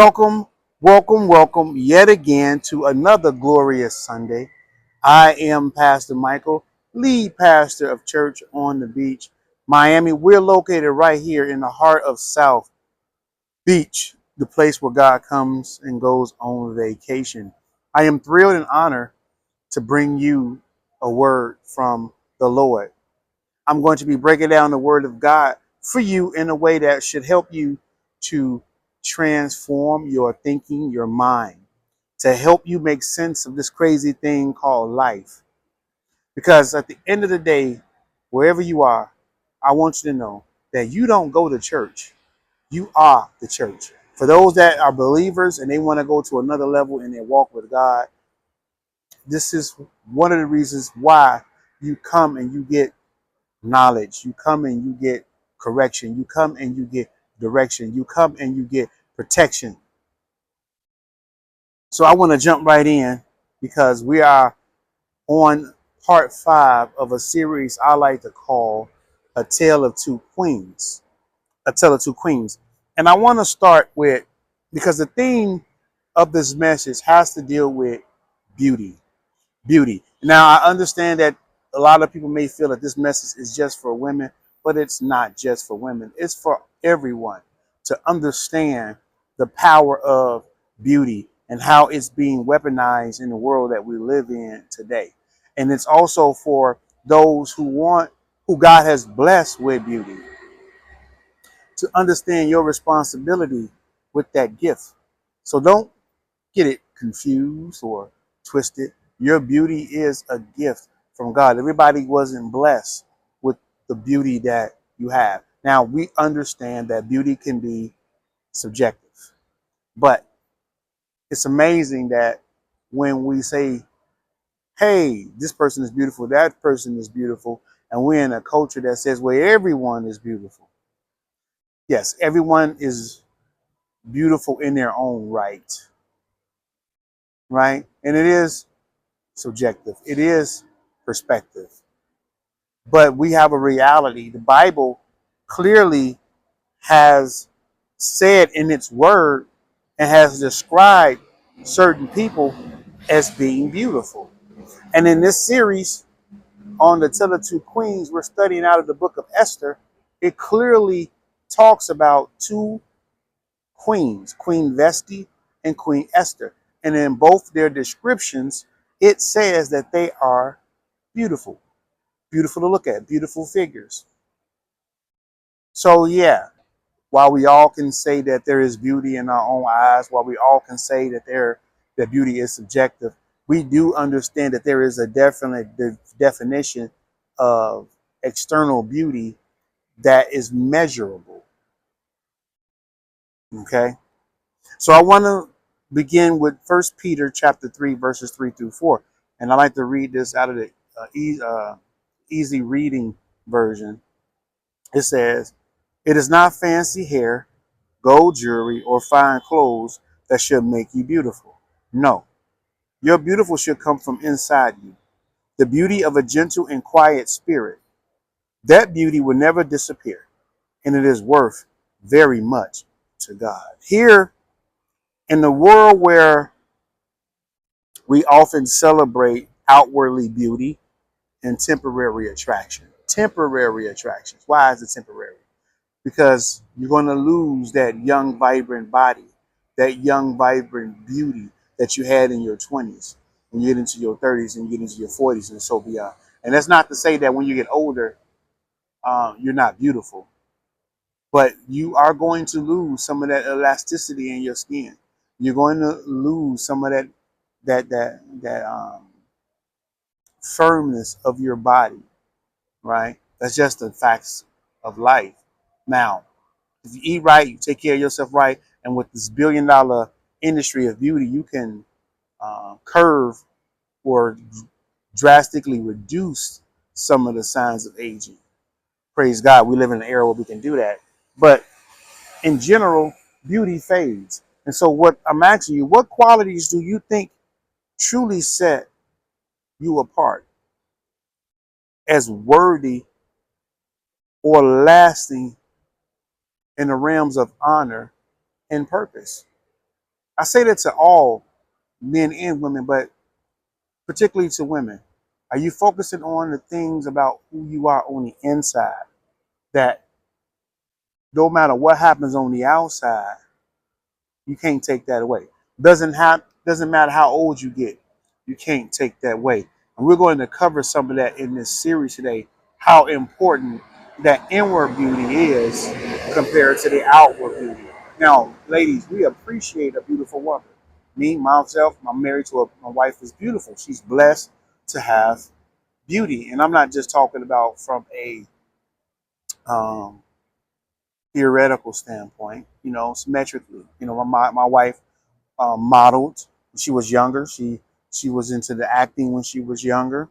Welcome, welcome yet again to another glorious Sunday. I am Pastor Michael, lead pastor of Church on the Beach, Miami. We're located right here in the heart of South Beach, the place where God comes and goes on vacation. I am thrilled and honored to bring you a word from the Lord. I'm going to be breaking down the word of God for you in a way that should help you to transform your thinking, your mind, to help you make sense of this crazy thing called life. Because at the end of the day, wherever you are, I want you to know that you don't go to church. You are the church. For those that are believers and they want to go to another level in their walk with God, this is one of the reasons why you come and you get knowledge. You come and you get correction. You come and you get direction. You come and you get protection. So I want to jump right in because we are on part 5 of a series I like to call A Tale of Two Queens. A Tale of Two Queens. And I want to start with, because the theme of this message has to deal with beauty. Beauty. Now, I understand that a lot of people may feel that this message is just for women, but it's not just for women. It's for everyone to understand the power of beauty and how it's being weaponized in the world that we live in today. And it's also for those who God has blessed with beauty, to understand your responsibility with that gift. So don't get it confused or twisted. Your beauty is a gift from God. Everybody wasn't blessed with the beauty that you have. Now, we understand that beauty can be subjective, but it's amazing that when we say, hey, this person is beautiful, that person is beautiful, and we're in a culture that says, well, everyone is beautiful. Yes, everyone is beautiful in their own right, right? And it is subjective. It is perspective. But we have a reality. The Bible clearly has said in its word and has described certain people as being beautiful. And in this series on the Tale of Two Queens, we're studying out of the book of Esther. It clearly talks about two queens, Queen Vashti and Queen Esther. And in both their descriptions, it says that they are beautiful, beautiful to look at, beautiful figures. So yeah, while we all can say that there is beauty in our own eyes, while we all can say that beauty is subjective, we do understand that there is a definite definition of external beauty that is measurable. Okay, so I want to begin with First Peter chapter 3, verses 3 through 4, and I like to read this out of the easy reading version. It says, "It is not fancy hair, gold jewelry, or fine clothes that should make you beautiful. No, your beautiful should come from inside you. The beauty of a gentle and quiet spirit. That beauty will never disappear, and it is worth very much to God." Here, in the world where we often celebrate outwardly beauty and temporary attraction. Temporary attractions. Why is it temporary? Because you're going to lose that young, vibrant body, that young, vibrant beauty that you had in your 20s, when you get into your 30s and you get into your 40s and so beyond. And that's not to say that when you get older, you're not beautiful, but you are going to lose some of that elasticity in your skin. You're going to lose some of that firmness of your body, right? That's just the facts of life. Now, if you eat right, you take care of yourself right, and with this $1 billion industry of beauty, you can curve or drastically reduce some of the signs of aging. Praise God, we live in an era where we can do that. But in general, beauty fades. And so what I'm asking you, what qualities do you think truly set you apart as worthy or lasting in the realms of honor and purpose? I say that to all men and women, but particularly to women. Are you focusing on the things about who you are on the inside that no matter what happens on the outside, you can't take that away. Doesn't matter how old you get, you can't take that away. And we're going to cover some of that in this series today. How important that inward beauty is compared to the outward beauty. Now, ladies, we appreciate a beautiful woman. Me, myself, I'm married to my wife is beautiful. She's blessed to have beauty, and I'm not just talking about from a um, theoretical standpoint. Symmetrically. My wife modeled when she was younger. She was into the acting when she was younger,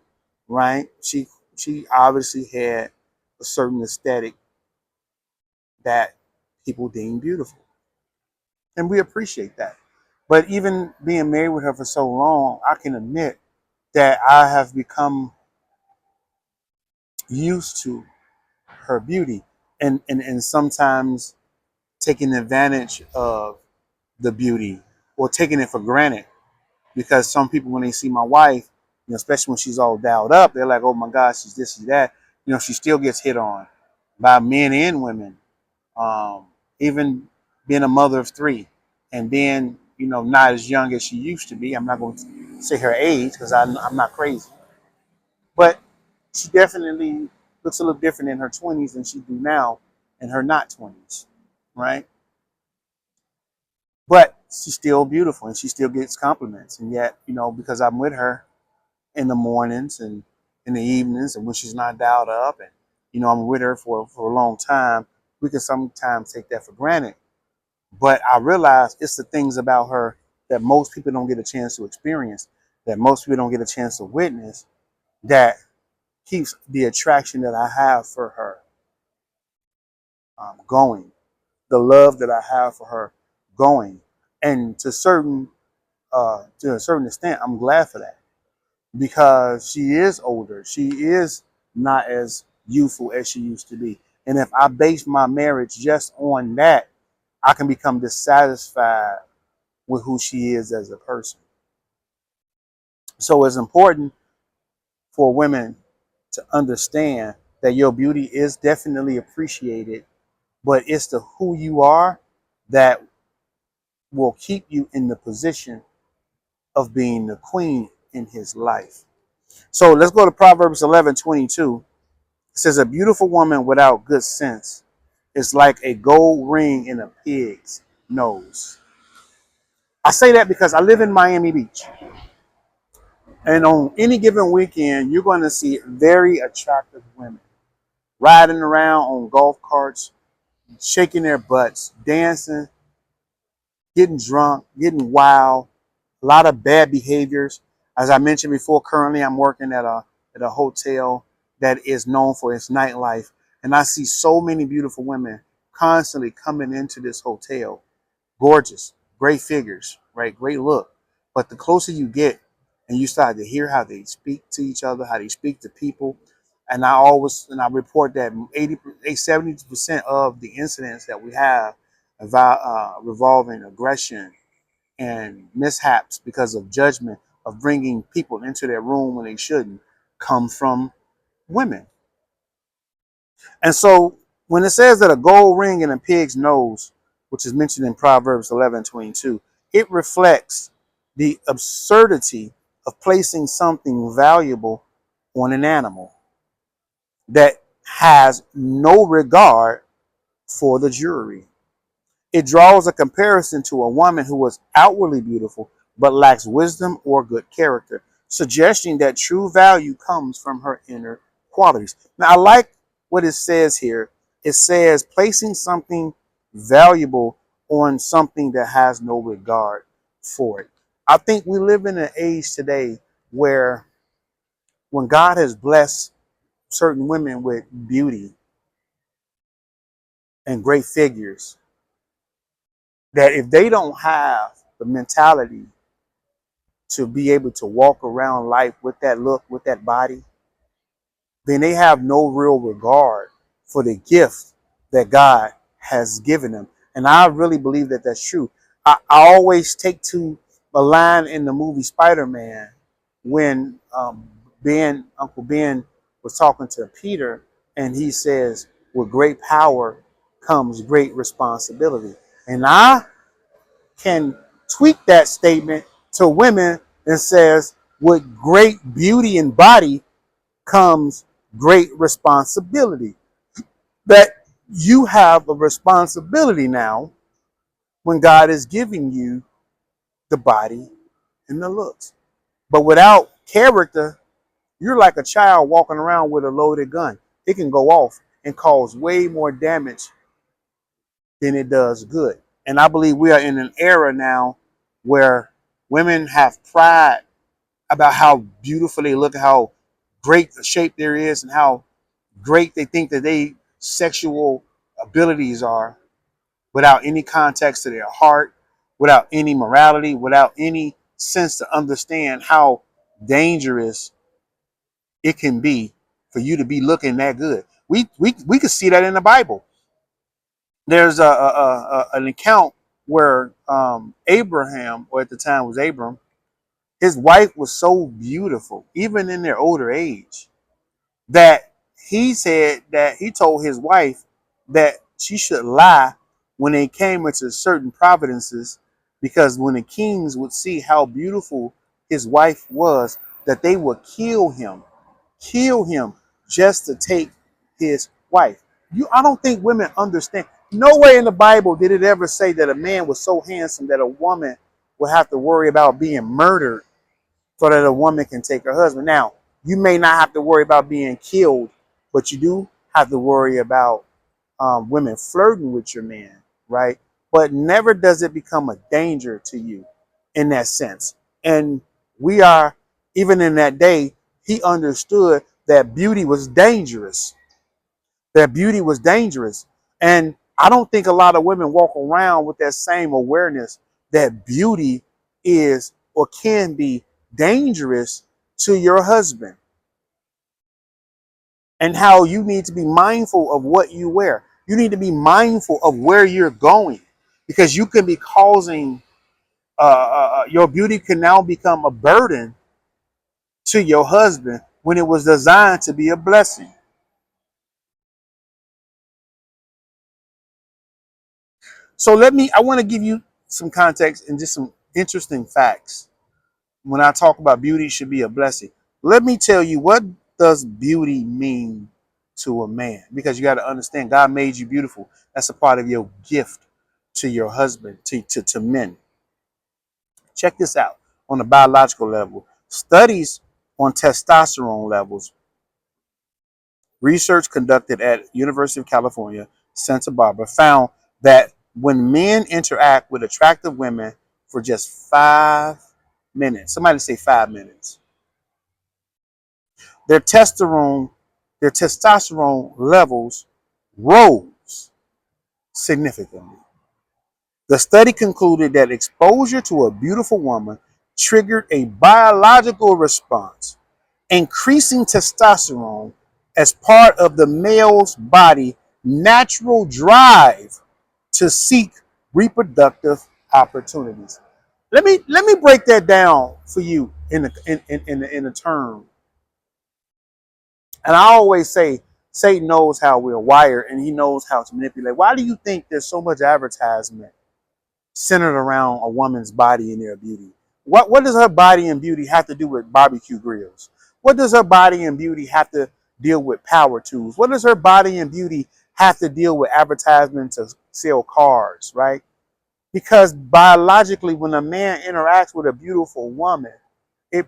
right? She obviously had a certain aesthetic that people deem beautiful, and we appreciate that. But even being married with her for so long, I can admit that I have become used to her beauty, and sometimes taking advantage of the beauty or taking it for granted. Because some people, when they see my wife, especially when she's all dialed up, they're like, "Oh my God, she's this, she's that." She still gets hit on by men and women. Even being a mother of three and being, not as young as she used to be. I'm not going to say her age because I'm not crazy, but she definitely looks a little different in her 20s than she do now in her not 20s, right? But she's still beautiful and she still gets compliments. And yet, because I'm with her in the mornings and in the evenings and when she's not dialed up and, I'm with her for a long time, we can sometimes take that for granted. But I realize it's the things about her that most people don't get a chance to experience, that most people don't get a chance to witness, that keeps the attraction that I have for her going, the love that I have for her going. And to a certain extent, I'm glad for that because she is older. She is not as youthful as she used to be. And if I base my marriage just on that, I can become dissatisfied with who she is as a person. So it's important for women to understand that your beauty is definitely appreciated, but it's the who you are that will keep you in the position of being the queen in his life. So let's go to Proverbs 11:22. It says, "A beautiful woman without good sense is like a gold ring in a pig's nose." I say that because I live in Miami Beach. And on any given weekend, you're going to see very attractive women riding around on golf carts, shaking their butts, dancing, getting drunk, getting wild, a lot of bad behaviors. As I mentioned before, currently I'm working at a hotel that is known for its nightlife. And I see so many beautiful women constantly coming into this hotel. Gorgeous, great figures, right? Great look. But the closer you get and you start to hear how they speak to each other, how they speak to people, and I report that 70% of the incidents that we have revolving aggression and mishaps because of judgment of bringing people into their room when they shouldn't come from women. And so when it says that a gold ring in a pig's nose, which is mentioned in Proverbs 11:22, it reflects the absurdity of placing something valuable on an animal that has no regard for the jury. It draws a comparison to a woman who was outwardly beautiful but lacks wisdom or good character, suggesting that true value comes from her inner qualities. Now, I like what it says here. It says placing something valuable on something that has no regard for it. I think we live in an age today where when God has blessed certain women with beauty and great figures, that if they don't have the mentality to be able to walk around life with that look, with that body, then they have no real regard for the gift that God has given them. And I really believe that that's true. I always take to a line in the movie Spider-Man when Uncle Ben was talking to Peter, and he says, with great power comes great responsibility. And I can tweak that statement to women and says, with great beauty and body comes great responsibility. That you have a responsibility now when God is giving you the body and the looks. But without character, you're like a child walking around with a loaded gun. It can go off and cause way more damage than it does good. And I believe we are in an era now where women have pride about how beautiful they look, how great the shape there is, and how great they think that they sexual abilities are, without any context to their heart, without any morality, without any sense to understand how dangerous it can be for you to be looking that good. We could see that in the Bible. There's an account where Abraham, or at the time was Abram, his wife was so beautiful, even in their older age, that he said that he told his wife that she should lie when they came into certain providences, because when the kings would see how beautiful his wife was, that they would kill him just to take his wife. I don't think women understand. Nowhere in the Bible did it ever say that a man was so handsome that a woman would have to worry about being murdered so that a woman can take her husband. Now, you may not have to worry about being killed, but you do have to worry about women flirting with your man, right? But never does it become a danger to you in that sense. And we are, even in that day, he understood that beauty was dangerous, that beauty was dangerous. And I don't think a lot of women walk around with that same awareness that beauty is or can be dangerous to your husband, and how you need to be mindful of what you wear. You need to be mindful of where you're going, because you can be causing your beauty can now become a burden to your husband when it was designed to be a blessing. So I want to give you some context and just some interesting facts when I talk about beauty should be a blessing. Let me tell you, what does beauty mean to a man? Because you got to understand, God made you beautiful. That's a part of your gift to your husband, to men. Check this out. On a biological level, studies on testosterone levels, research conducted at University of California, Santa Barbara, found that when men interact with attractive women for just 5 minutes, somebody say 5 minutes, their their testosterone levels rose significantly. The study concluded that exposure to a beautiful woman triggered a biological response, increasing testosterone as part of the male's body natural drive to seek reproductive opportunities. Let me break that down for you in a term. And I always say Satan knows how we're wired and he knows how to manipulate. Why do you think there's so much advertisement centered around a woman's body and their beauty? What does her body and beauty have to do with barbecue grills? What does her body and beauty have to deal with power tools? What does her body and beauty have to deal with advertisements to sell cars, right? Because biologically, when a man interacts with a beautiful woman, it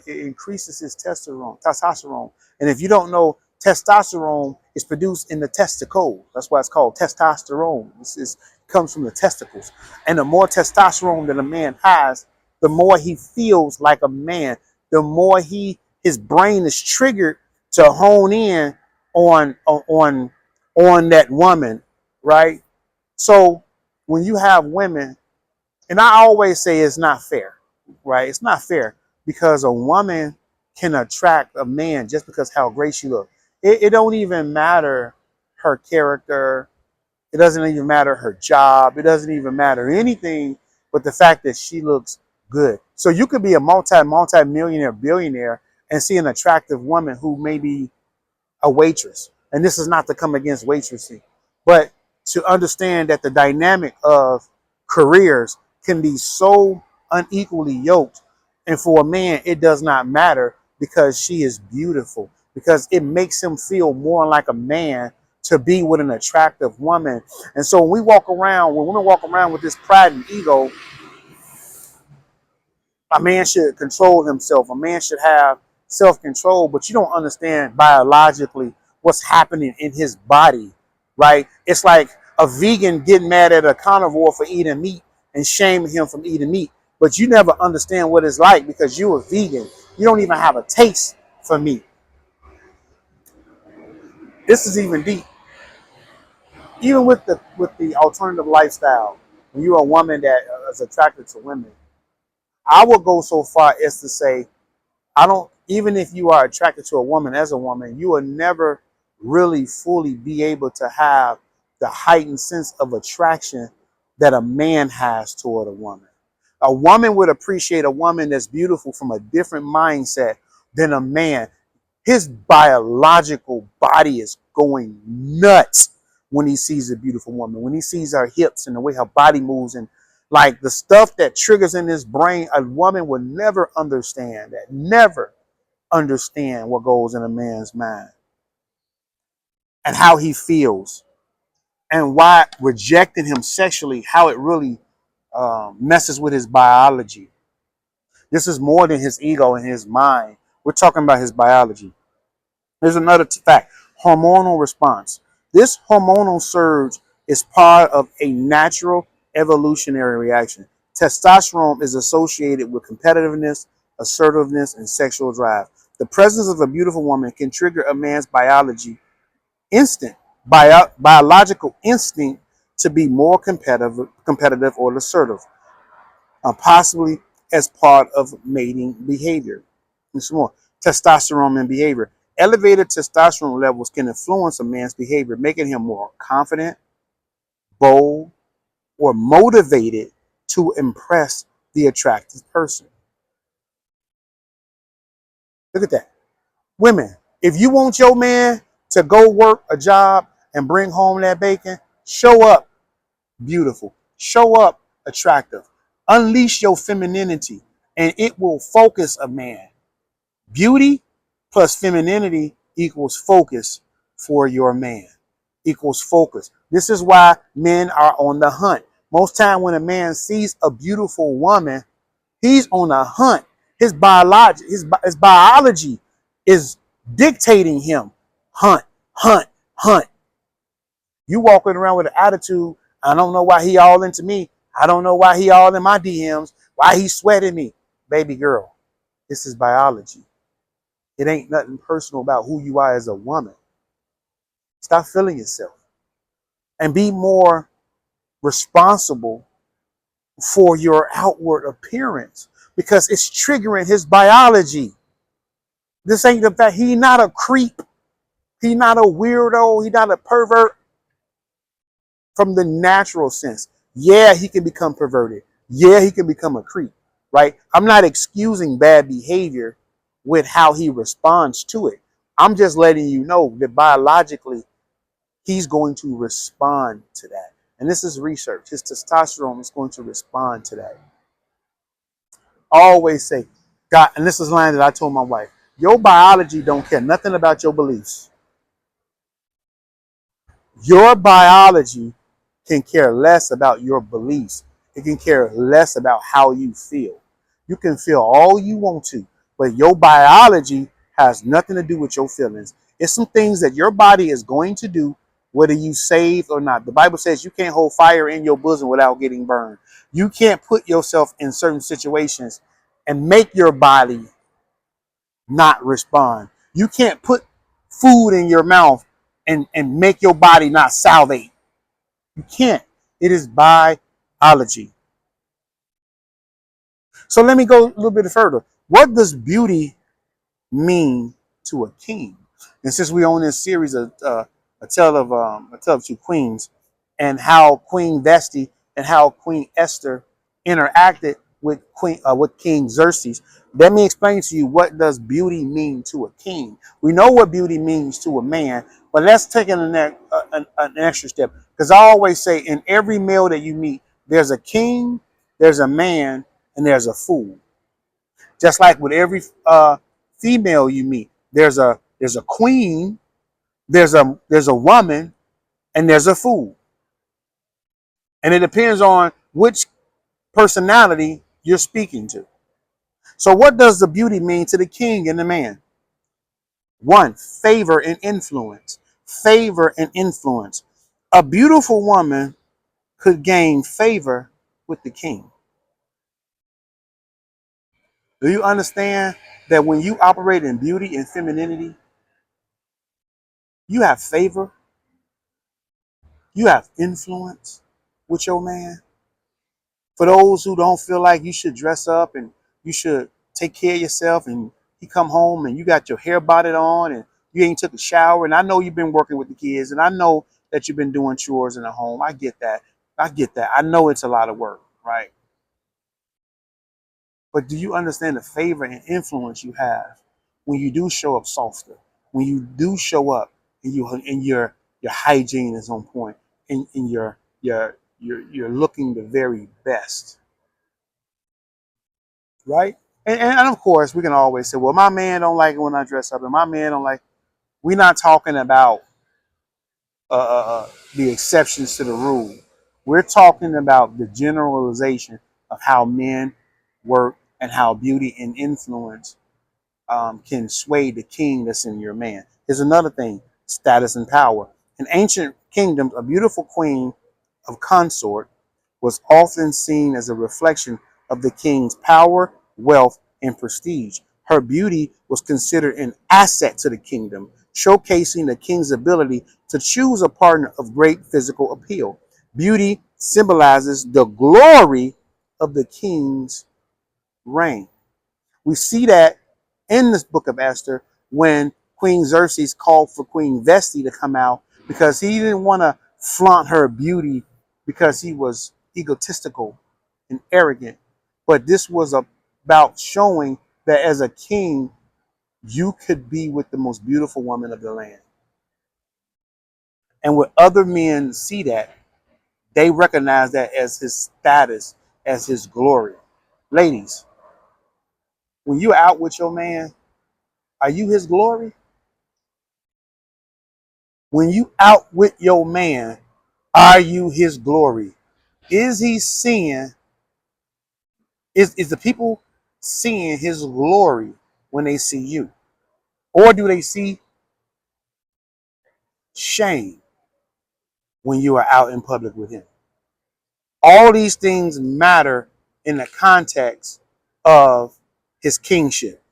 increases his testosterone. And if you don't know, testosterone is produced in the testicle. That's why it's called testosterone. Comes from the testicles. And the more testosterone that a man has, the more he feels like a man. The more his brain is triggered to hone in on that woman, right? So when you have women, and I always say it's not fair, right? It's not fair because a woman can attract a man just because how great she looks. It don't even matter her character. It doesn't even matter her job. It doesn't even matter anything but the fact that she looks good. So you could be a multi-millionaire, billionaire and see an attractive woman who may be a waitress. And this is not to come against waitressing, but to understand that the dynamic of careers can be so unequally yoked. And for a man, it does not matter because she is beautiful, because it makes him feel more like a man to be with an attractive woman. And so when women walk around with this pride and ego, a man should control himself. A man should have self-control, but you don't understand biologically what's happening in his body, right? It's like a vegan getting mad at a carnivore for eating meat and shaming him from eating meat, but you never understand what it's like because you're a vegan. You don't even have a taste for meat. This is even deep. Even with the alternative lifestyle, when you're a woman that is attracted to women, I would go so far as to say I don't, even if you are attracted to a woman as a woman, you will never really fully be able to have the heightened sense of attraction that a man has toward a woman. A woman would appreciate a woman that's beautiful from a different mindset than a man. His biological body is going nuts when he sees a beautiful woman, when he sees her hips and the way her body moves and like the stuff that triggers in his brain. A woman would never understand that, never understand what goes in a man's mind and how he feels and why rejecting him sexually, how it really messes with his biology. This is more than his ego and his mind. We're talking about his biology. Here's another fact: hormonal response. This hormonal surge is part of a natural evolutionary reaction. Testosterone is associated with competitiveness, assertiveness, and sexual drive. The presence of a beautiful woman can trigger a man's instinct, biological instinct to be more competitive or assertive, possibly as part of mating behavior. And some more testosterone and behavior. Elevated testosterone levels can influence a man's behavior, making him more confident, bold, or motivated to impress the attractive person. Look at that. Women, if you want your man to go work a job and bring home that bacon, show up beautiful, show up attractive, unleash your femininity, and it will focus a man. Beauty plus femininity equals focus for your man, equals focus. This is why men are on the hunt. Most time when a man sees a beautiful woman, he's on a hunt. His biology is dictating him. Hunt, hunt, hunt. You walking around with an attitude, I don't know why he all into me. I don't know why he all in my DMs. Why he sweating me. Baby girl, this is biology. It ain't nothing personal about who you are as a woman. Stop feeling yourself and be more responsible for your outward appearance because it's triggering his biology. This ain't the fact. He not a creep. He not a weirdo. He not a pervert from the natural sense. Yeah, he can become perverted. Yeah, he can become a creep, right? I'm not excusing bad behavior with how he responds to it. I'm just letting you know that biologically, he's going to respond to that. And this is research. His testosterone is going to respond to that. I always say, God, and this is a line that I told my wife, your biology don't care nothing about your beliefs. Your biology can care less about your beliefs. It can care less about how you feel. You can feel all you want to, but your biology has nothing to do with your feelings. It's some things that your body is going to do, whether you saved or not. The Bible says you can't hold fire in your bosom without getting burned. You can't put yourself in certain situations and make your body not respond. You can't put food in your mouth and make your body not salivate. You can't. It is biology. So let me go a little bit further. What does beauty mean to a king? And since we own this series of A Tale of Two Queens, and how Queen Vashti and how Queen Esther interacted with with King Xerxes. Let me explain to you, what does beauty mean to a king. We know what beauty means to a man, but let's take it an extra step. Because I always say, in every male that you meet, there's a king, there's a man, and there's a fool. Just like with every female you meet, there's a queen, there's a woman, and there's a fool. And it depends on which personality you're speaking to. So, what does the beauty mean to the king and the man? One, favor and influence. Favor and influence. A beautiful woman could gain favor with the king. Do you understand that when you operate in beauty and femininity, you have favor, you have influence with your man? For those who don't feel like you should dress up and you should take care of yourself, and you come home and you got your hair botted on and you ain't took a shower, and I know you've been working with the kids, and I know that you've been doing chores in the home. I get that. I get that. I know it's a lot of work, right? But do you understand the favor and influence you have when you do show up softer, when you do show up and your hygiene is on point, and you're looking the very best, right? And of course, we can always say, well, my man don't like it when I dress up, and my man don't like. We're not talking about the exceptions to the rule. We're talking about the generalization of how men work and how beauty and influence can sway the king that's in your man. Here's another thing: status and power. In ancient kingdoms, a beautiful queen of consort was often seen as a reflection of the king's power, wealth, and prestige. Her beauty was considered an asset to the kingdom, showcasing the king's ability to choose a partner of great physical appeal. Beauty symbolizes the glory of the king's reign. We see that in this book of Esther when Queen Xerxes called for Queen Vashti to come out, because he didn't want to flaunt her beauty because he was egotistical and arrogant. But this was about showing that as a king, you could be with the most beautiful woman of the land. And when other men see that, they recognize that as his status, as his glory. Ladies, when you're out with your man, are you his glory? When you out with your man, are you his glory? Is he seeing, is the people seeing his glory when they see you? Or do they see shame when you are out in public with him? All these things matter in the context of his kingship.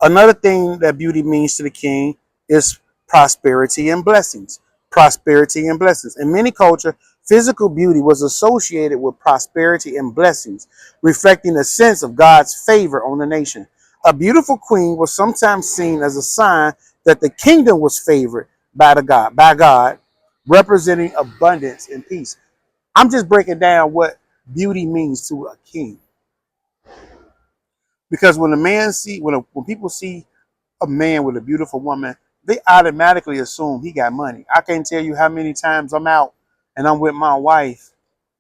Another thing that beauty means to the king is prosperity and blessings. Prosperity and blessings. In many cultures, physical beauty was associated with prosperity and blessings, reflecting a sense of God's favor on the nation. A beautiful queen was sometimes seen as a sign that the kingdom was favored by God, representing abundance and peace. I'm just breaking down what beauty means to a king, because when people see a man with a beautiful woman, they automatically assume he got money. I can't tell you how many times I'm out and I'm with my wife.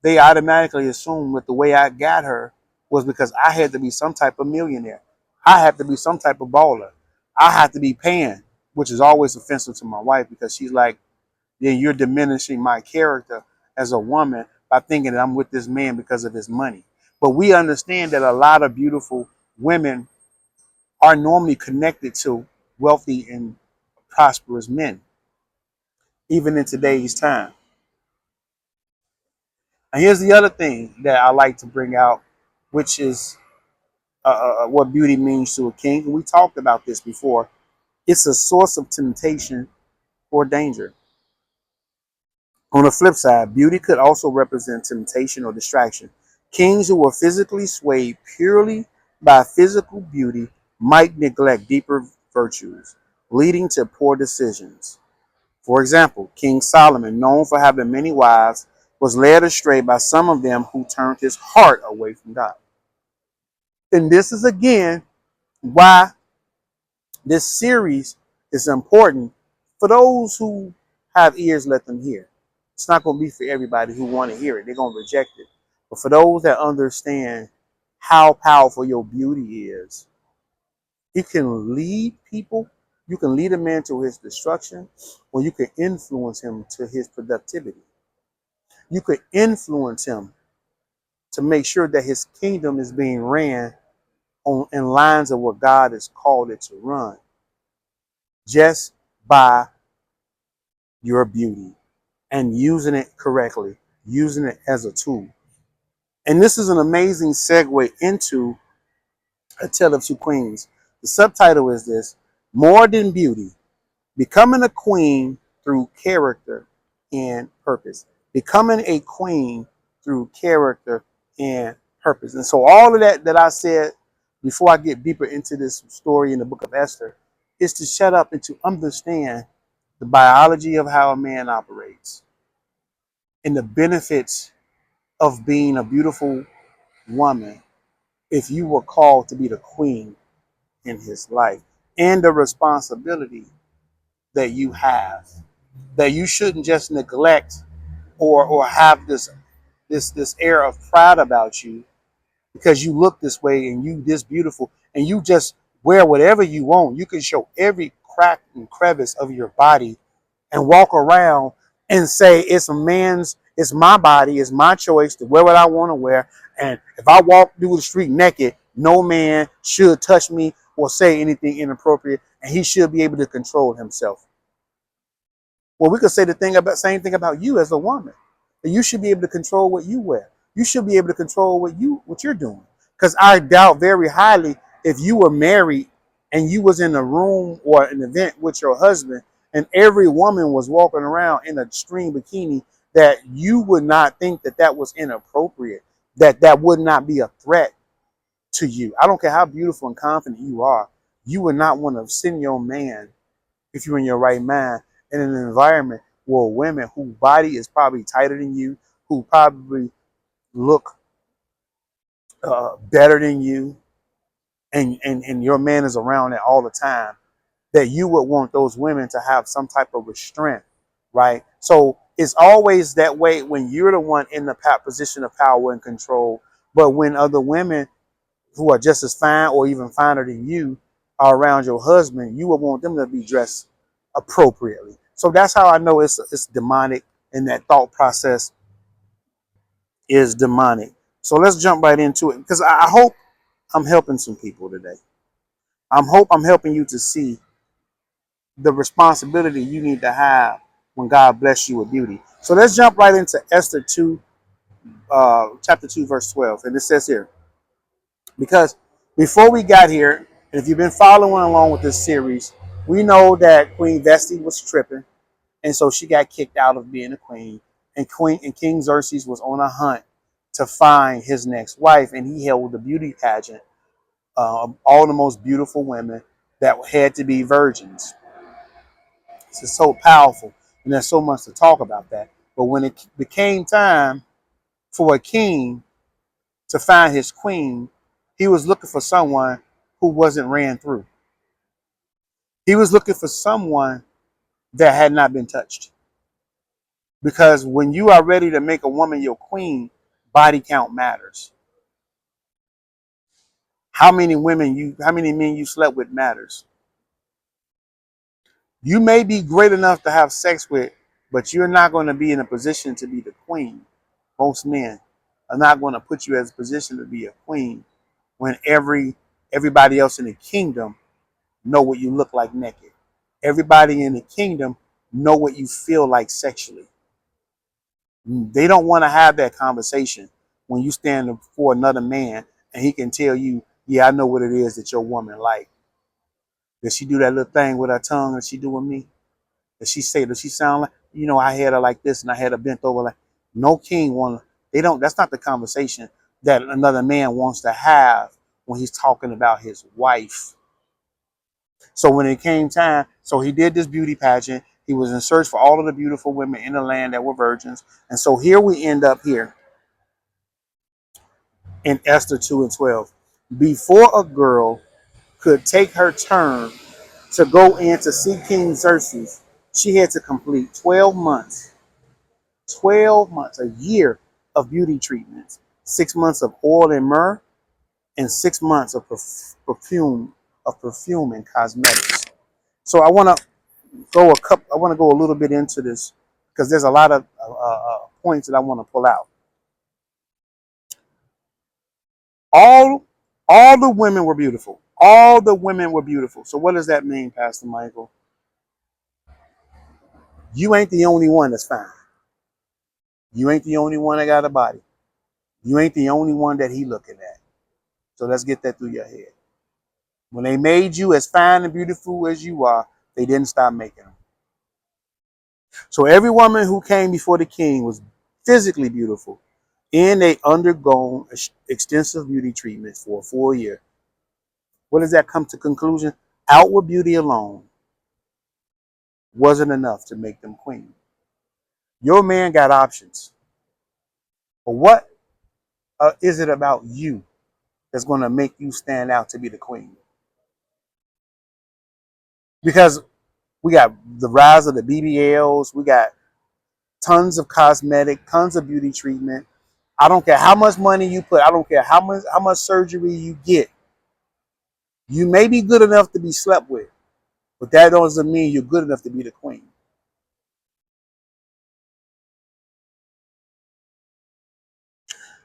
They automatically assume that the way I got her was because I had to be some type of millionaire. I had to be some type of baller. I had to be paying, which is always offensive to my wife, because she's like, yeah, you're diminishing my character as a woman by thinking that I'm with this man because of his money. But we understand that a lot of beautiful women are normally connected to wealthy and prosperous men, even in today's time. And here's the other thing that I like to bring out, which is what beauty means to a king. And we talked about this before. It's a source of temptation or danger. On the flip side, beauty could also represent temptation or distraction. Kings who were physically swayed purely by physical beauty might neglect deeper virtues, leading to poor decisions. For example, King Solomon, known for having many wives, was led astray by some of them who turned his heart away from God. And this is again why this series is important. For those who have ears, let them hear. It's not going to be for everybody who want to hear it. They're going to reject it. But for those that understand how powerful your beauty is, you can lead people. You can lead a man to his destruction, or you can influence him to his productivity. You could influence him to make sure that his kingdom is being ran on in lines of what God has called it to run, just by your beauty and using it correctly, using it as a tool. And this is an amazing segue into A Tale of Two Queens. The subtitle is this: More Than Beauty, Becoming a Queen Through Character and Purpose. Becoming a queen through character and purpose. And so all of that I said before I get deeper into this story in the book of Esther is to shut up and to understand the biology of how a man operates and the benefits of being a beautiful woman if you were called to be the queen in his life, and the responsibility that you have, that you shouldn't just neglect or have this air of pride about you because you look this way and you this beautiful and you just wear whatever you want. You can show every crack and crevice of your body and walk around and say it's my body, it's my choice to wear what I want to wear. And if I walk through the street naked, no man should touch me or say anything inappropriate, and he should be able to control himself. Well, we could say the same thing about you as a woman. That you should be able to control what you wear. You should be able to control what you're doing. Because I doubt very highly if you were married and you was in a room or an event with your husband and every woman was walking around in a string bikini, that you would not think that was inappropriate, that would not be a threat to you. I don't care how beautiful and confident you are. You would not want to send your man, if you're in your right mind, in an environment where women whose body is probably tighter than you, who probably look better than you, and your man is around it all the time, that you would want those women to have some type of restraint, right? So it's always that way when you're the one in the position of power and control. But when other women who are just as fine or even finer than you are around your husband, you would want them to be dressed appropriately. So that's how I know it's demonic, and that thought process is demonic. So let's jump right into it, because I hope I'm helping some people today. Hope I'm helping you to see the responsibility you need to have when God bless you with beauty. So let's jump right into Esther 2, chapter 2, verse 12. And it says here, because before we got here, and if you've been following along with this series, we know that Queen Vashti was tripping, and so she got kicked out of being a queen. And King Xerxes was on a hunt to find his next wife, and he held the beauty pageant of all the most beautiful women that had to be virgins. This is so powerful, and there's so much to talk about that. But when it became time for a king to find his queen, he was looking for someone who wasn't ran through. He was looking for someone that had not been touched. Because when you are ready to make a woman your queen, body count matters. How many men you slept with matters. You may be great enough to have sex with, but you're not going to be in a position to be the queen. Most men are not going to put you as a position to be a queen when everybody else in the kingdom know what you look like naked. Everybody in the kingdom know what you feel like sexually. They don't want to have that conversation when you stand before another man and he can tell you, yeah, I know what it is that your woman like. Does she do that little thing with her tongue that she do with me? Does she sound like, I had her like this and I had her bent over like, no king want they don't, that's not the conversation that another man wants to have when he's talking about his wife. So when it came time, so he did this beauty pageant He was in search for all of the beautiful women in the land that were virgins. And so here we end up here in Esther 2 and 12. Before a girl could take her turn to go in to see King Xerxes, she had to complete 12 months, a year of beauty treatments, 6 months of oil and myrrh, and 6 months of perfume and cosmetics. So I want to go a little bit into this because there's a lot of points that I want to pull out. All all the women were beautiful. All the women were beautiful. So what does that mean, Pastor Michael? You ain't the only one that's fine. You ain't the only one that got a body. You ain't the only one that he looking at. So let's get that through your head. When they made you as fine and beautiful as you are, they didn't stop making them. So every woman who came before the king was physically beautiful, and they undergone extensive beauty treatments for a full year. What does that come to conclusion? Outward beauty alone wasn't enough to make them queen. Your man got options. But what is it about you that's going to make you stand out to be the queen? Because we got the rise of the BBLs, we got tons of cosmetic, tons of beauty treatment. I don't care how much money you put. I don't care how much surgery you get. You may be good enough to be slept with, but that doesn't mean you're good enough to be the queen.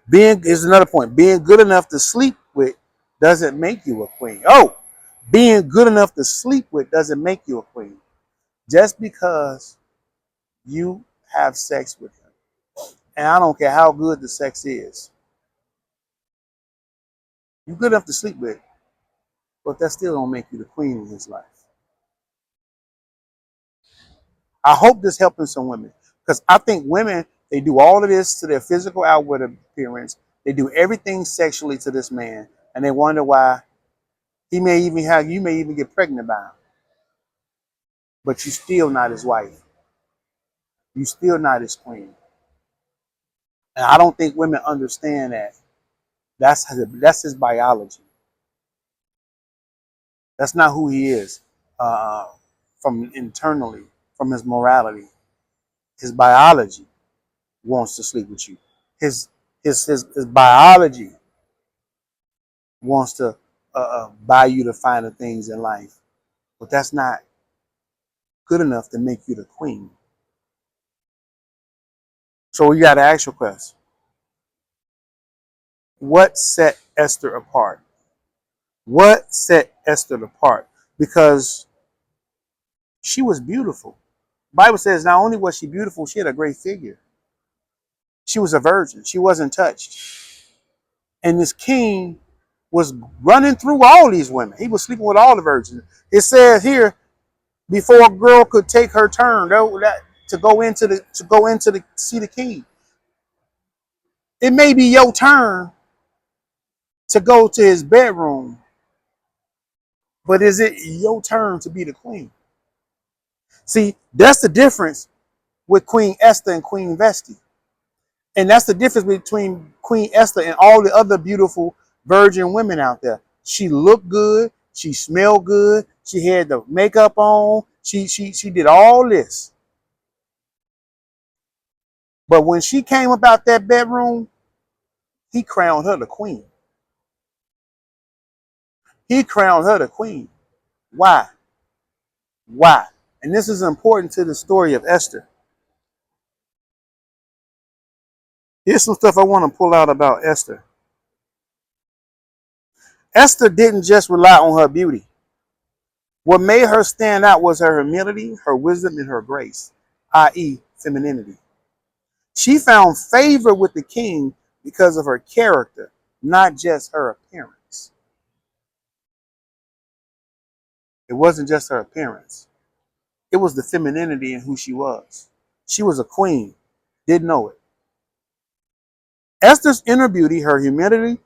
Being is another point. Being good enough to sleep with doesn't make you a queen. Oh, being good enough to sleep with doesn't make you a queen. Just because you have sex with him, and I don't care how good the sex is, you're good enough to sleep with, but that still don't make you the queen in his life. I hope this helping some women because I think women, they do all of this to their physical outward appearance. They do everything sexually to this man, and they wonder why you may even get pregnant by him, but you still not his wife. You still not his queen. And I don't think women understand that. That's his biology. That's not who he is uh, from internally, from his morality. His biology wants to sleep with you. His his biology wants to buy you the finer things in life, but that's not good enough to make you the queen. So you got to ask your question: what set Esther apart? What set Esther apart? Because she was beautiful. The Bible says not only was she beautiful, she had a great figure. She was a virgin. She wasn't touched. And this king was running through all these women. He was sleeping with all the virgins. It says here, before a girl could take her turn to go into the see the king. It may be your turn to go to his bedroom, but is it your turn to be the queen? See, that's the difference with Queen Esther and Queen Vashti. And that's the difference between Queen Esther and all the other beautiful virgin women out there. She looked good. She smelled good. She had the makeup on. She did all this. But when she came about that bedroom, he crowned her the queen. He crowned her the queen. Why? Why? And this is important to the story of Esther. Here's some stuff I want to pull out about Esther. Esther didn't just rely on her beauty. What made her stand out was her humility, her wisdom, and her grace, i.e., femininity. She found favor with the king because of her character, not just her appearance. It wasn't just her appearance, it was the femininity in who she was. She was a queen, didn't know it. Esther's inner beauty, her humility,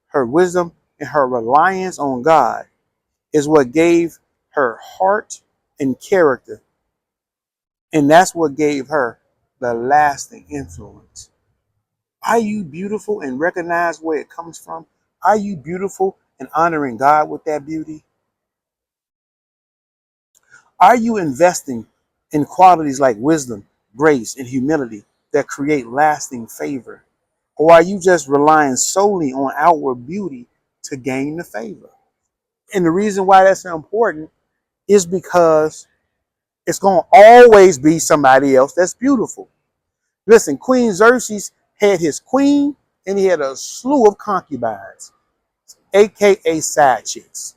her wisdom, and her reliance on God is what gave her heart and character And that's what gave her the lasting influence. Are you beautiful and recognize where it comes from? Are you beautiful and honoring God with that beauty? Are you investing in qualities like wisdom, grace, and humility that create lasting favor? Or are you just relying solely on outward beauty to gain the favor? And the reason why that's important is because it's going to always be somebody else that's beautiful. Listen, Queen Xerxes had his queen and he had a slew of concubines, aka side chicks.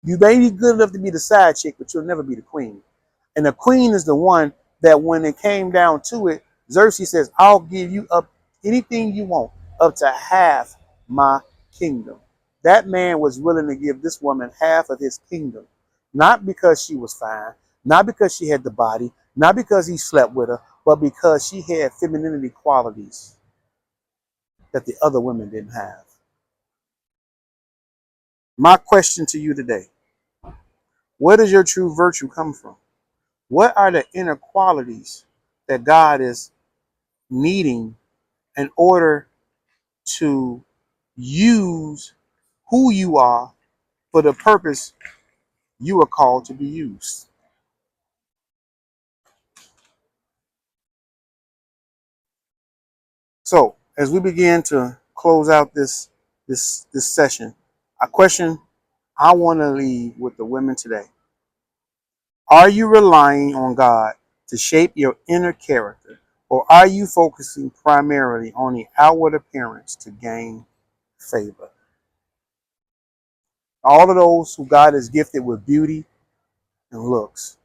You may be good enough to be the side chick, but you'll never be the queen. And the queen is the one that when it came down to it, Xerxes says, I'll give you up anything you want, up to half my kingdom. That man was willing to give this woman half of his kingdom, not because she was fine, not because she had the body, not because he slept with her, but because she had femininity qualities that the other women didn't have. My question to you today, where does your true virtue come from? What are the inner qualities that God is needing in order to use who you are for the purpose you are called to be used? So, as we begin to close out this session, a question I want to leave with the women today. Are you relying on God to shape your inner character, or are you focusing primarily on the outward appearance to gain favor? All of those who God has gifted with beauty and looks,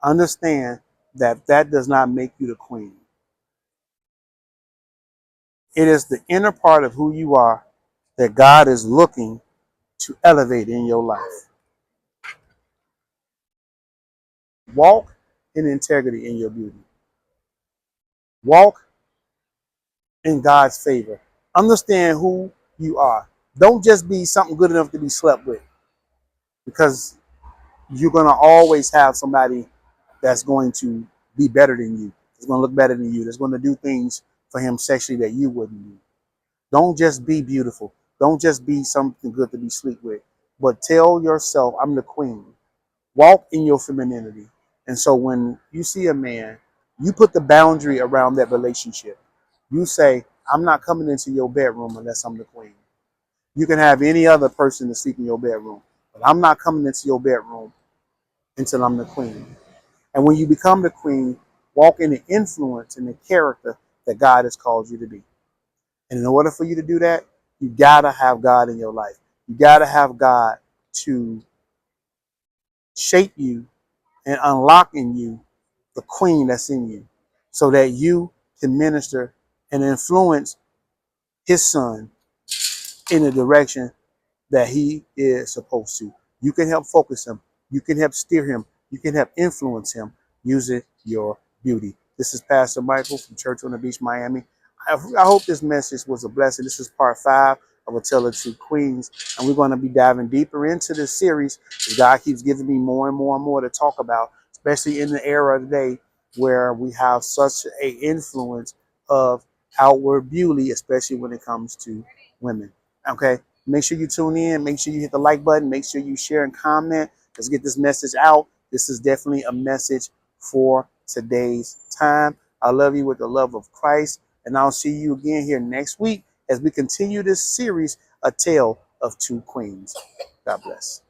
understand that that does not make you the queen. It is the inner part of who you are that God is looking to elevate in your life. Walk in integrity in your beauty. Walk in God's favor. Understand who you are. Don't just be something good enough to be slept with, because you're going to always have somebody that's going to be better than you, that's going to look better than you, that's going to do things for him sexually that you wouldn't do. Don't just be beautiful. Don't just be something good to be sleep with, but tell yourself, I'm the queen. Walk in your femininity. And so when you see a man, you put the boundary around that relationship. You say, I'm not coming into your bedroom unless I'm the queen. You can have any other person to sleep in your bedroom, but I'm not coming into your bedroom until I'm the queen. And when you become the queen, walk in the influence and the character that God has called you to be. And in order for you to do that, you gotta have God in your life. You gotta have God to shape you and unlock in you the queen that's in you, so that you can minister and influence his son in the direction that he is supposed to. You can help focus him. You can help steer him. You can help influence him using your beauty. This is Pastor Michael from Church on the Beach, Miami. I hope this message was a blessing. This is part 5 of A Tale of Two Queens, and we're going to be diving deeper into this series as God keeps giving me more and more and more to talk about, especially in the era today where we have such an influence of outward beauty, especially when it comes to women. Okay, make sure you tune in. Make sure you hit the like button. Make sure you share and comment. Let's get this message out. This is definitely a message for today's time. I love you with the love of Christ. And I'll see you again here next week as we continue this series, A Tale of Two Queens. God bless.